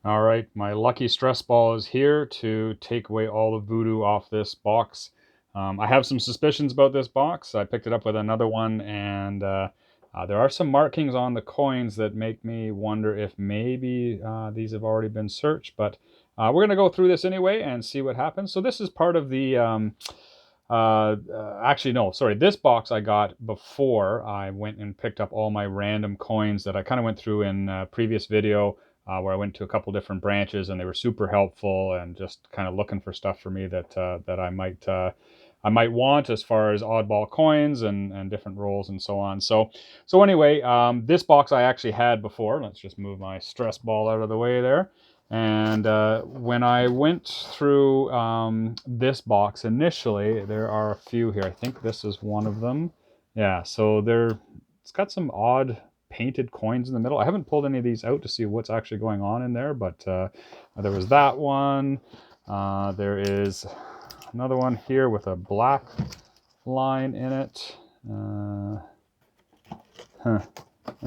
All right, my lucky stress ball is here to take away all the voodoo off this box. I have some suspicions about this box. I picked it up with another one, and there are some markings on the coins that make me wonder if maybe these have already been searched. But we're going to go through this anyway and see what happens. So this is part of the actually, no, sorry. This box I got before I went and picked up all my random coins that I kind of went through in a previous video, where I went to a couple different branches and they were super helpful and just kind of looking for stuff for me that I might want as far as oddball coins and different rolls and so on. So anyway, this box I actually had before. Let's just move my stress ball out of the way there. And when I went through this box initially, there are a few here. I think this is one of them. Yeah, so it's got some odd painted coins in the middle. I haven't pulled any of these out to see what's actually going on in there, but there was that one. There is another one here with a black line in it. Huh.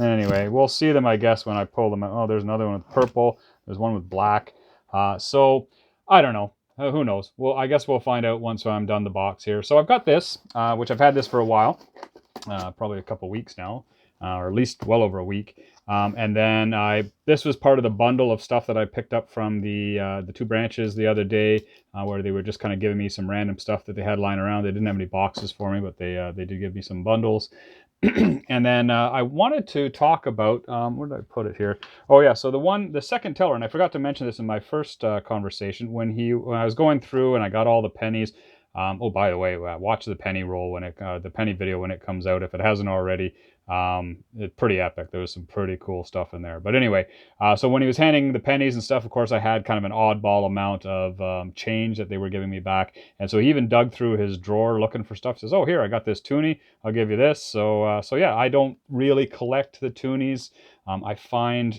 Anyway, we'll see them, I guess, when I pull them out. Oh, there's another one with purple. There's one with black. So I don't know. Who knows? Well, I guess we'll find out once I'm done the box here. So I've got this, which I've had this for a while, probably a couple weeks now, or at least well over a week. And then this was part of the bundle of stuff that I picked up from the two branches the other day, where they were just kind of giving me some random stuff that they had lying around. They didn't have any boxes for me, but they did give me some bundles. And then I wanted to talk about, where did I put it here? Oh yeah, so the second teller, and I forgot to mention this in my first conversation, when I was going through and I got all the pennies. Oh, by the way, watch the penny roll the penny video when it comes out if it hasn't already. It's pretty epic. There was some pretty cool stuff in there. But anyway, so when he was handing the pennies and stuff, of course, I had kind of an oddball amount of change that they were giving me back. And so he even dug through his drawer looking for stuff. Says, "Oh, here, I got this toonie. I'll give you this." So yeah, I don't really collect the toonies. I find,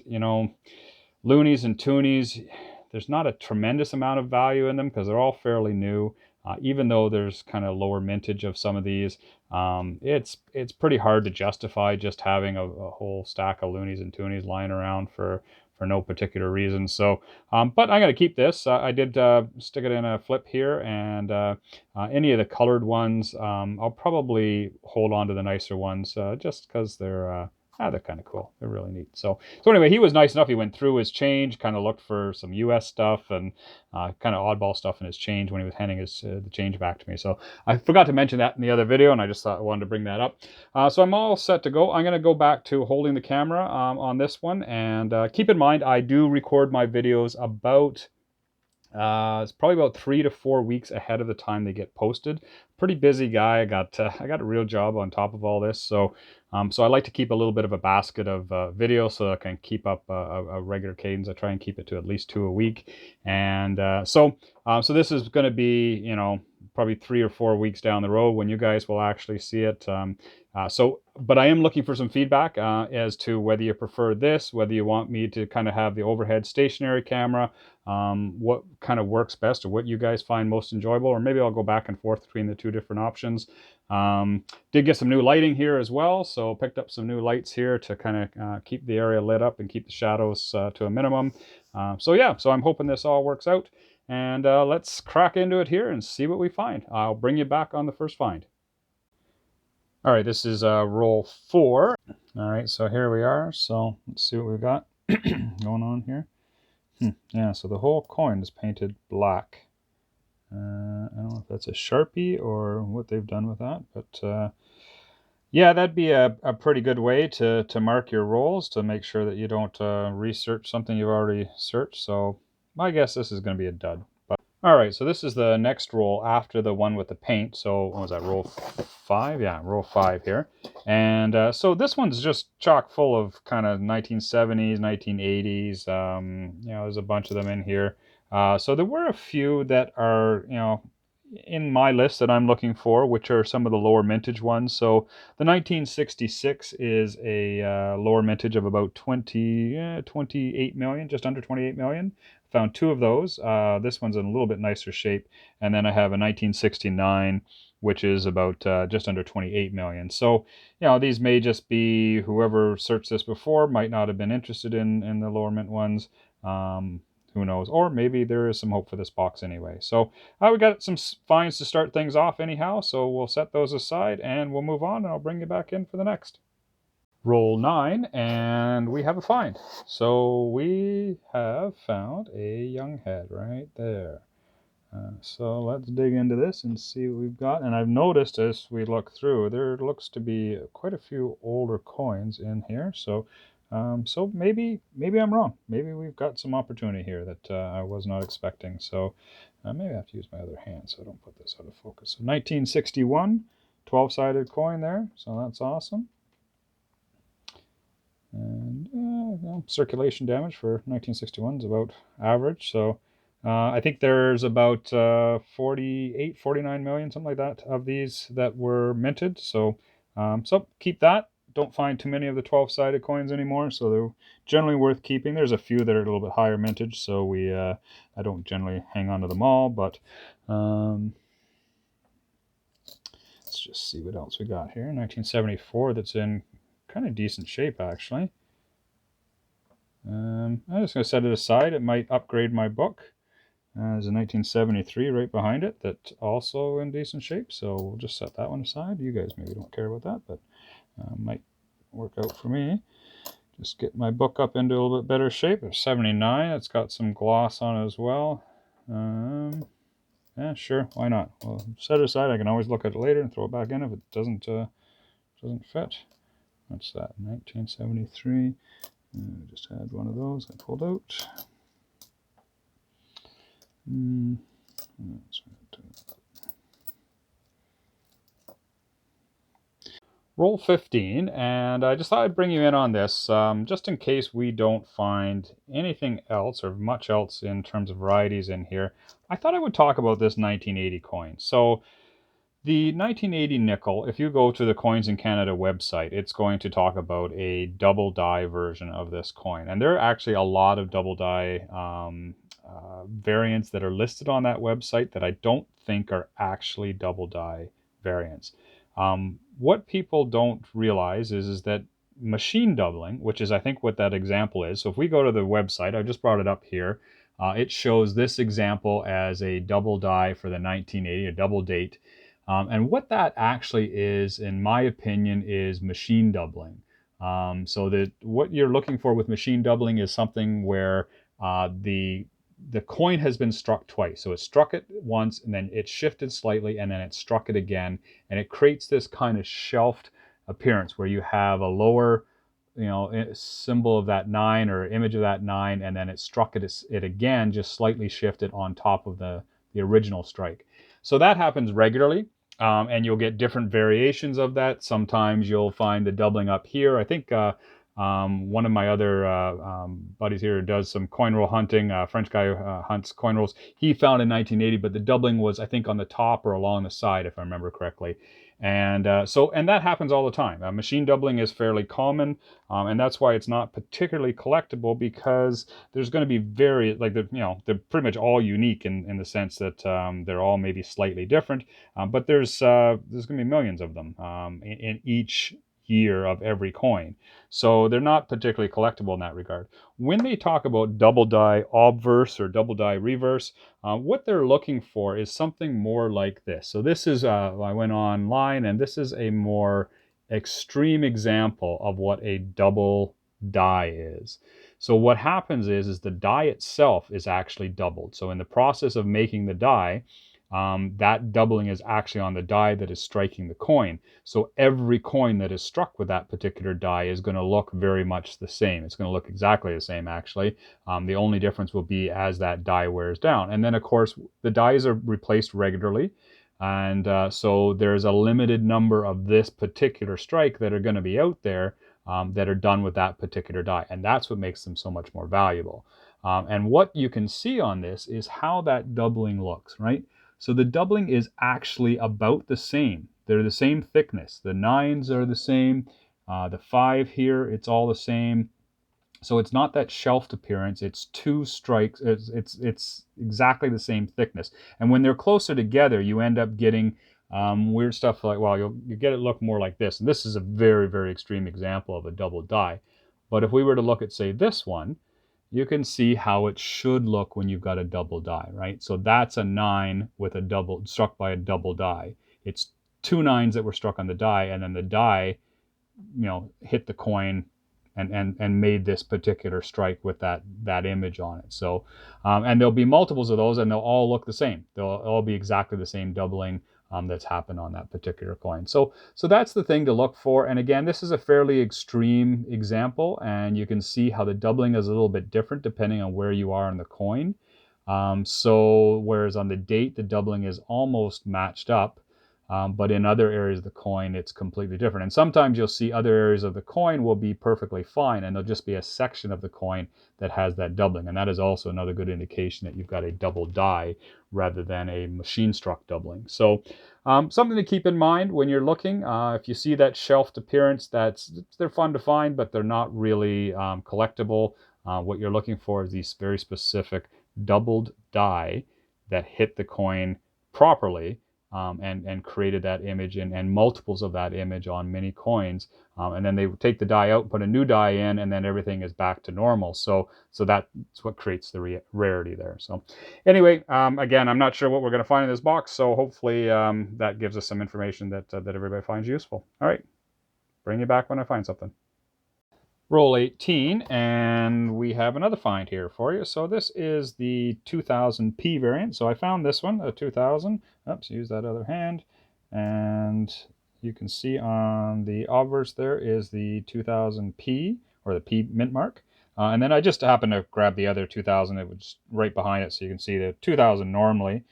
loonies and toonies, there's not a tremendous amount of value in them because they're all fairly new. Even though there's kind of lower mintage of some of these, it's pretty hard to justify just having a whole stack of loonies and toonies lying around for no particular reason. So, but I'm going to keep this. I did stick it in a flip here, and any of the colored ones, I'll probably hold on to the nicer ones just because they're kind of cool. They're really neat. So anyway, he was nice enough. He went through his change, kind of looked for some U.S. stuff and kind of oddball stuff in his change when he was handing the change back to me. So I forgot to mention that in the other video, and I just thought I wanted to bring that up. So I'm all set to go. I'm going to go back to holding the camera on this one, and keep in mind I do record my videos about it's probably about 3 to 4 weeks ahead of the time they get posted. Pretty busy guy. I got a real job on top of all this, so I like to keep a little bit of a basket of videos so I can keep up a regular cadence. I try and keep it to at least 2 a week, and so this is going to be, probably 3 or 4 weeks down the road when you guys will actually see it. But I am looking for some feedback as to whether you prefer this, whether you want me to kind of have the overhead stationary camera, what kind of works best, or what you guys find most enjoyable, or maybe I'll go back and forth between the two different options. Did get some new lighting here as well, so picked up some new lights here to kind of keep the area lit up and keep the shadows to a minimum. So I'm hoping this all works out, and let's crack into it here and see what we find. I'll bring you back on the first find. All right, this is roll 4. All right, so here we are. So let's see what we've got going on here. Yeah, so the whole coin is painted black. I don't know if that's a Sharpie or what they've done with that, but yeah, that'd be a pretty good way to mark your rolls to make sure that you don't research something you've already searched. So my guess this is going to be a dud. All right, so this is the next roll after the one with the paint. So what was that, roll 5? Yeah, roll 5 here. And so this one's just chock full of kind of 1970s, 1980s. There's a bunch of them in here. So there were a few that are, in my list that I'm looking for, which are some of the lower mintage ones. So the 1966 is a lower mintage of about 28 million, just under 28 million. Found two of those. This one's in a little bit nicer shape. And then I have a 1969, which is about just under 28 million. So, these may just be whoever searched this before might not have been interested in the lower mint ones. Who knows? Or maybe there is some hope for this box anyway. So we got some finds to start things off anyhow, so we'll set those aside and we'll move on, and I'll bring you back in for the next. Roll 9, and we have a find. So we have found a young head right there. So let's dig into this and see what we've got. And I've noticed as we look through, there looks to be quite a few older coins in here. So so maybe I'm wrong. Maybe we've got some opportunity here that I was not expecting. So maybe I have to use my other hand so I don't put this out of focus. So 1961, 12-sided coin there. So that's awesome. And circulation damage for 1961 is about average. So I think there's about 48, 49 million, something like that, of these that were minted. So so keep that. Don't find too many of the 12-sided coins anymore, so they're generally worth keeping. There's a few that are a little bit higher mintage, so I don't generally hang on to them all, but let's just see what else we got here. 1974, that's in kind of decent shape, actually. I'm just going to set it aside. It might upgrade my book. There's a 1973 right behind it that's also in decent shape, so we'll just set that one aside. You guys maybe don't care about that, but might work out for me. Just get my book up into a little bit better shape. It's 79. It's got some gloss on it as well. Yeah, sure, why not? Well, set it aside. I can always look at it later and throw it back in if it doesn't fit. What's that? 1973. Just had one of those I pulled out. Roll 15, and I just thought I'd bring you in on this, just in case we don't find anything else or much else in terms of varieties in here. I thought I would talk about this 1980 coin. So the 1980 nickel, if you go to the Coins in Canada website, it's going to talk about a double die version of this coin. And there are actually a lot of double die variants that are listed on that website that I don't think are actually double die variants. What people don't realize is that machine doubling, which is I think what that example is. So if we go to the website, I just brought it up here. It shows this example as a double die for the 1980, a double date. And what that actually is, in my opinion, is machine doubling. So that what you're looking for with machine doubling is something where the coin has been struck twice. So it struck it once, and then it shifted slightly, and then it struck it again. And it creates this kind of shelved appearance where you have a lower, symbol of that 9 or image of that 9, and then it struck it again, just slightly shifted on top of the original strike. So that happens regularly. And you'll get different variations of that. Sometimes you'll find the doubling up here. I think one of my other buddies here does some coin roll hunting. French guy hunts coin rolls. He found in 1980, but the doubling was, I think, on the top or along the side, if I remember correctly. And and that happens all the time. Machine doubling is fairly common, and that's why it's not particularly collectible, because there's going to be they're pretty much all unique in the sense that they're all maybe slightly different, but there's going to be millions of them in each year of every coin. So they're not particularly collectible in that regard. When they talk about double die obverse or double die reverse, what they're looking for is something more like this. So this is, I went online, and this is a more extreme example of what a double die is. So what happens is the die itself is actually doubled. So in the process of making the die, that doubling is actually on the die that is striking the coin. So every coin that is struck with that particular die is going to look very much the same. It's going to look exactly the same, actually. The only difference will be as that die wears down. And then, of course, the dies are replaced regularly. And so there's a limited number of this particular strike that are going to be out there that are done with that particular die. And that's what makes them so much more valuable. And what you can see on this is how that doubling looks, right? So the doubling is actually about the same. They're the same thickness. The 9s are the same. The 5 here, it's all the same. So it's not that shelved appearance. It's two strikes. It's exactly the same thickness. And when they're closer together, you end up getting weird stuff like, well, you get it look more like this. And this is a very, very extreme example of a double die. But if we were to look at, say, this one, you can see how it should look when you've got a double die, right? So that's a 9 with a double, struck by a double die. It's two 9s that were struck on the die, and then the die, hit the coin and made this particular strike with that image on it. So, and there'll be multiples of those, and they'll all look the same. They'll all be exactly the same doubling that's happened on that particular coin. So that's the thing to look for. And again, this is a fairly extreme example, and you can see how the doubling is a little bit different depending on where you are on the coin. So whereas on the date, the doubling is almost matched up, but in other areas of the coin, it's completely different. And sometimes you'll see other areas of the coin will be perfectly fine, and there'll just be a section of the coin that has that doubling. And that is also another good indication that you've got a double die rather than a machine-struck doubling. So something to keep in mind when you're looking. If you see that shelved appearance, they're fun to find, but they're not really collectible. What you're looking for is these very specific doubled die that hit the coin properly, and created that image and multiples of that image on many coins. And then they take the die out, put a new die in, and then everything is back to normal. So that's what creates the rarity there. So anyway, again, I'm not sure what we're going to find in this box. So hopefully that gives us some information that everybody finds useful. All right, bring you back when I find something. Roll 18, and we have another find here for you. So this is the 2000p variant. So I found this one, a 2000. Oops, use that other hand. And you can see on the obverse there is the 2000p, or the P mint mark. And then I just happened to grab the other 2000. It was right behind it, so you can see the 2000 normally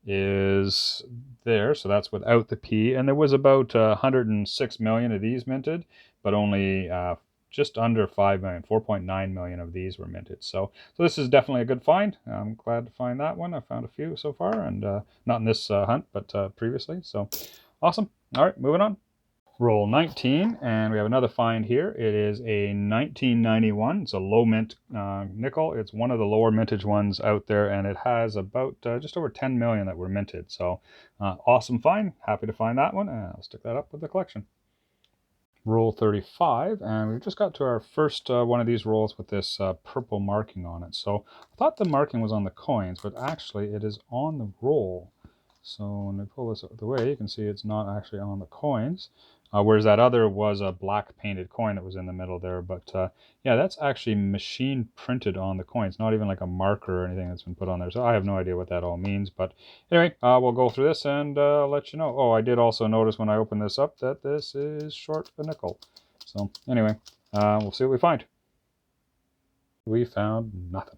is there. So that's without the P. And there was about 106 million of these minted, but only just under 5 million, 4.9 million of these were minted. So this is definitely a good find. I'm glad to find that one. I found a few so far, and not in this hunt, but previously. So awesome. All right, moving on. Roll 19, and we have another find here. It is a 1991. It's a low mint nickel. It's one of the lower mintage ones out there, and it has about just over 10 million that were minted. So awesome find. Happy to find that one, and I'll stick that up with the collection. Roll 35, and we've just got to our first one of these rolls with this purple marking on it. So I thought the marking was on the coins, but actually it is on the roll. So when we pull this out of the way, you can see it's not actually on the coins, whereas that other was a black painted coin that was in the middle there. But yeah, that's actually machine printed on the coins, not even like a marker or anything that's been put on there. So I have no idea what that all means. But anyway, we'll go through this and let you know. Oh, I did also notice when I opened this up that this is short a nickel. So anyway, we'll see what we find. We found nothing.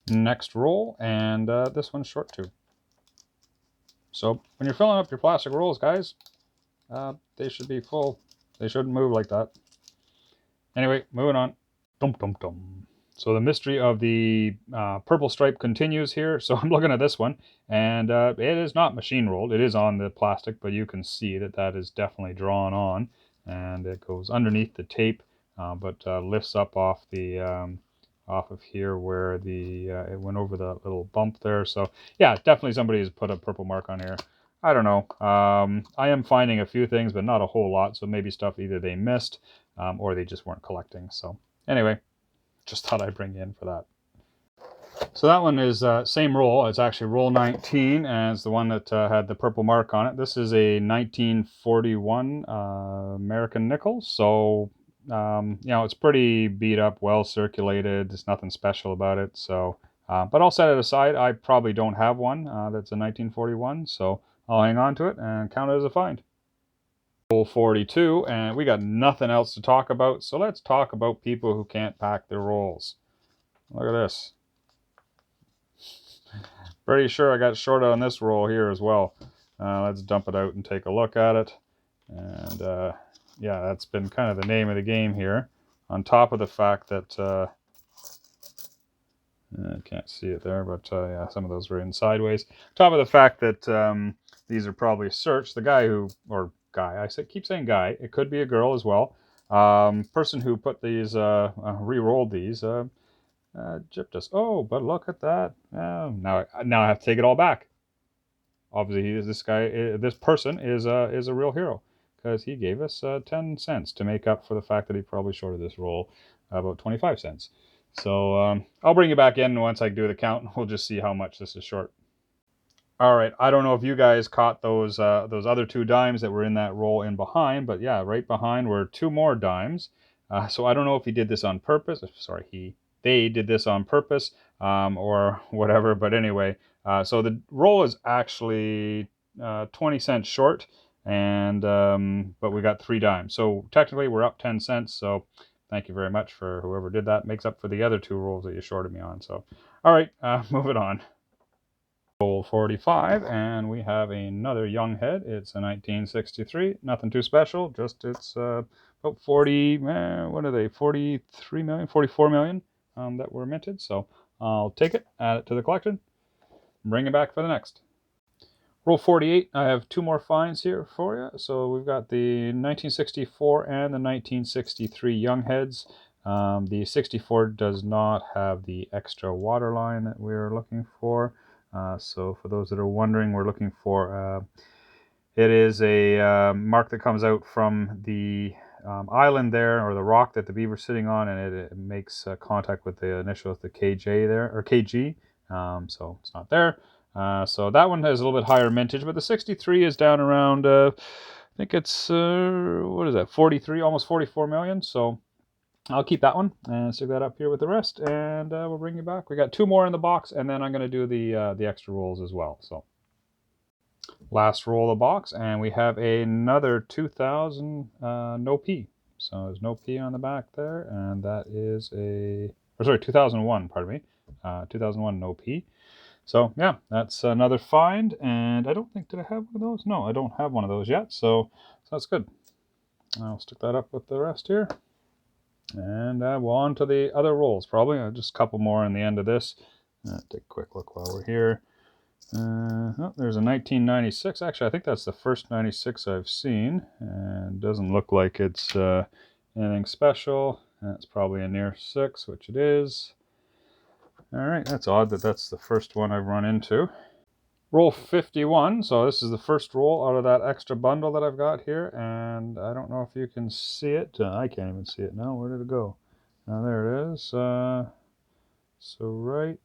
Next roll, and this one's short too. So when you're filling up your plastic rolls, guys, they should be full. They shouldn't move like that. Anyway, moving on. Dum dum dum. So the mystery of the purple stripe continues here. So I'm looking at this one, and it is not machine rolled. It is on the plastic, but you can see that is definitely drawn on, and it goes underneath the tape, but lifts up off the off of here where the it went over the little bump there. So yeah, definitely somebody has put a purple mark on here. I don't know. I am finding a few things, but not a whole lot. So maybe stuff either they missed or they just weren't collecting. So anyway, just thought I'd bring you in for that. So that one is same roll. It's actually roll 19 as the one that had the purple mark on it. This is a 1941 American nickel. So it's pretty beat up, well circulated. There's nothing special about it. So, but I'll set it aside. I probably don't have one that's a 1941, so I'll hang on to it and count it as a find. Roll 42, and we got nothing else to talk about. So let's talk about people who can't pack their rolls. Look at this. Pretty sure I got short on this roll here as well. Let's dump it out and take a look at it. And yeah, that's been kind of the name of the game here. On top of the fact that, I can't see it there, but yeah, some of those were in sideways. Top of the fact that these are probably searched. The guy who, or guy, keep saying guy, it could be a girl as well. Person who put these, re-rolled these, gypped us. Oh, but look at that. Now I have to take it all back. Obviously, this person is a real hero, because he gave us 10 cents to make up for the fact that he probably shorted this roll about 25 cents. So I'll bring you back in once I do the count, and we'll just see how much this is short. All right, I don't know if you guys caught those other 2 dimes that were in that roll in behind, but yeah, right behind were 2 more dimes. So I don't know if he did this on purpose. Sorry, they did this on purpose, or whatever. But anyway, so the roll is actually 20 cents short, and but we got 3 dimes. So technically, we're up 10 cents. So thank you very much for whoever did that. Makes up for the other 2 rolls that you shorted me on. So, all right, moving on. Roll 45, and we have another young head. It's a 1963. Nothing too special, just it's about 40, what are they, 43 million, 44 million that were minted. So I'll take it, add it to the collection, bring it back for the next. Roll 48, I have 2 more finds here for you. So we've got the 1964 and the 1963 young heads. The 64 does not have the extra water line that we're looking for. So for those that are wondering, we're looking for, it is a mark that comes out from the island there, or the rock that the beaver's sitting on, and it makes contact with the initials, the KJ there, or KG. So it's not there. So that one has a little bit higher mintage, but the 63 is down around, I think it's, what is that, 43, almost 44 million. So I'll keep that one and stick that up here with the rest, and we'll bring you back. We got 2 more in the box, and then I'm going to do the extra rolls as well. So last roll of the box, and we have another 2000 no P. So there's no P on the back there, and that is a, or sorry, 2001, pardon me, 2001 no P. So yeah, that's another find, and I don't think, did I have one of those? No, I don't have one of those yet, so that's good. I'll stick that up with the rest here. And we'll on to the other rolls, probably. Just a couple more in the end of this. Take a quick look while we're here. Oh, there's a 1996. Actually, I think that's the first 96 I've seen. And doesn't look like it's anything special. That's probably a near 6, which it is. All right, that's odd that that's the first one I've run into. Roll 51, so this is the first roll out of that extra bundle that I've got here, and I don't know if you can see it. I can't even see it now. Where did it go? There it is. So right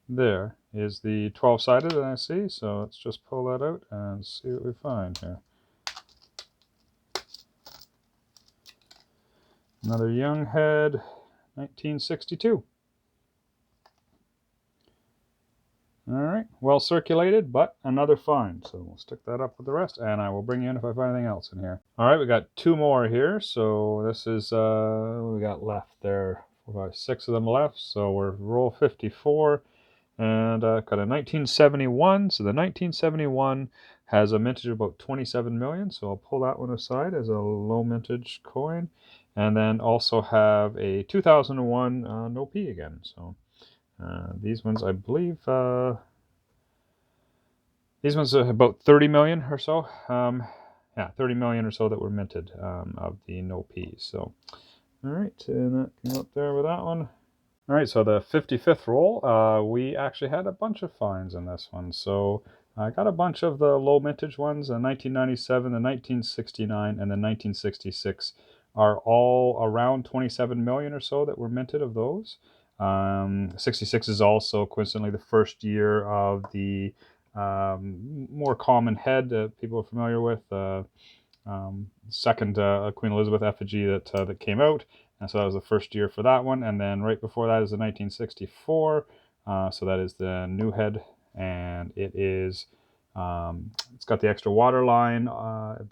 there is the 12-sided that I see, so let's just pull that out and see what we find here. Another young head, 1962. All right, well circulated, but another find. So we'll stick that up with the rest, and I will bring you in if I find anything else in here. All right, we got 2 more here. So this is, what we got left there? 4, 5, 6 of them left. So we're roll 54, and got a 1971. So the 1971 has a mintage of about 27 million. So I'll pull that one aside as a low mintage coin. And then also have a 2001 no P again. So these ones, I believe, these ones are about 30 million or so. Yeah, 30 million or so that were minted of the no P. So, all right, and that came up there with that one. All right, so the 55th roll, we actually had a bunch of finds in this one. So I got a bunch of the low mintage ones, the 1997, the 1969, and the 1966 are all around 27 million or so that were minted of those. 66 is also coincidentally the first year of the more common head that people are familiar with, second Queen Elizabeth effigy that came out, and so that was the first year for that one. And then right before that is the 1964, so that is the new head, and it is it's got the extra water line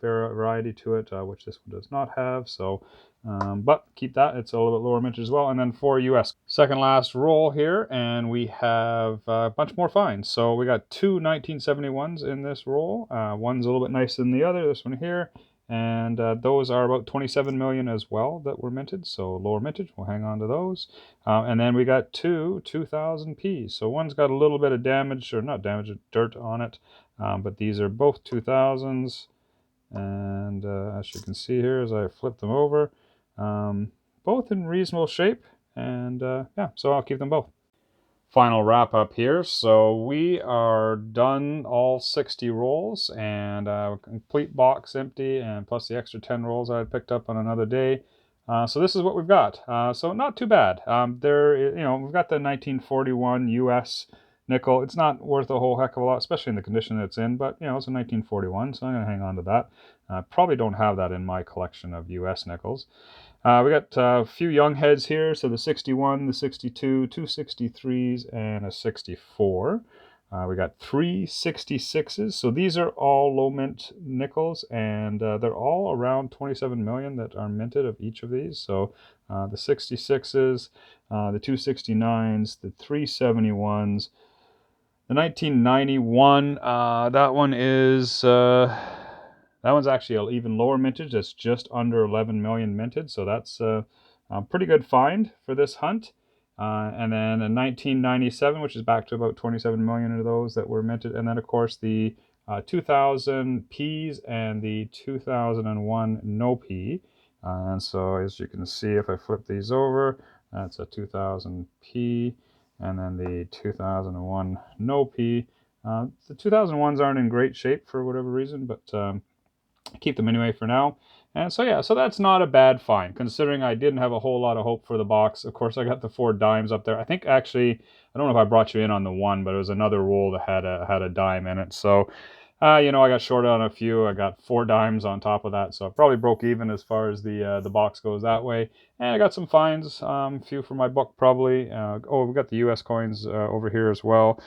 variety to it, which this one does not have. So but keep that, it's a little bit lower mintage as well. And then for US, second last roll here, and we have a bunch more finds. So we got 2 1971s in this roll. One's a little bit nicer than the other, this one here, And those are about 27 million as well that were minted, so lower mintage. We'll hang on to those. And then we got two 2000Ps. So one's got a little bit of damage, or not damage, dirt on it. But these are both 2000s. And as you can see here, as I flip them over, both in reasonable shape. And yeah, so I'll keep them both. Final wrap up here. So we are done all 60 rolls, and complete box empty, and plus the extra 10 rolls I had picked up on another day. So this is what we've got. So not too bad. We've got the 1941 US nickel. It's not worth a whole heck of a lot, especially in the condition that it's in, but it's a 1941, so I'm going to hang on to that. Probably don't have that in my collection of US nickels. We got a few young heads here, so the 61, the 62, two 63s, and a 64. We got three 66s, so these are all low mint nickels, and they're all around 27 million that are minted of each of these. So the 66s, the 269s, the 371s, the 1991, that one's actually an even lower mintage. That's just under 11 million minted, so that's a pretty good find for this hunt. And then a 1997, which is back to about 27 million of those that were minted. And then, of course, the 2000 Ps and the 2001 no P. And so, as you can see, if I flip these over, that's a 2000 P. And then the 2001 no P. The 2001s aren't in great shape for whatever reason, but keep them anyway for now. And so yeah, so that's not a bad find, considering I didn't have a whole lot of hope for the box. Of course, I got the 4 dimes up there. I think actually, I don't know if I brought you in on the one, but it was another roll that had a dime in it. So I got shorted on a few. I got 4 dimes on top of that, so I probably broke even as far as the box goes that way. And I got some finds, a few for my buck probably. We got the U.S. coins over here as well.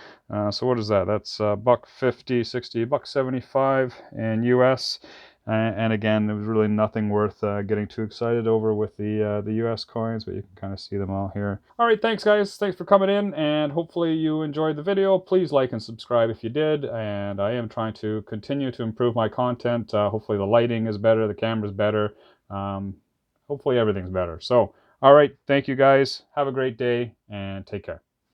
So what is that? That's $1.50, 60, $1.75 in U.S. And again, there was really nothing worth getting too excited over with the U.S. coins, but you can kind of see them all here. All right, thanks guys. Thanks for coming in, and hopefully you enjoyed the video. Please like and subscribe if you did, and I am trying to continue to improve my content. Hopefully the lighting is better, the camera's better. Hopefully everything's better. So, all right, thank you guys. Have a great day, and take care.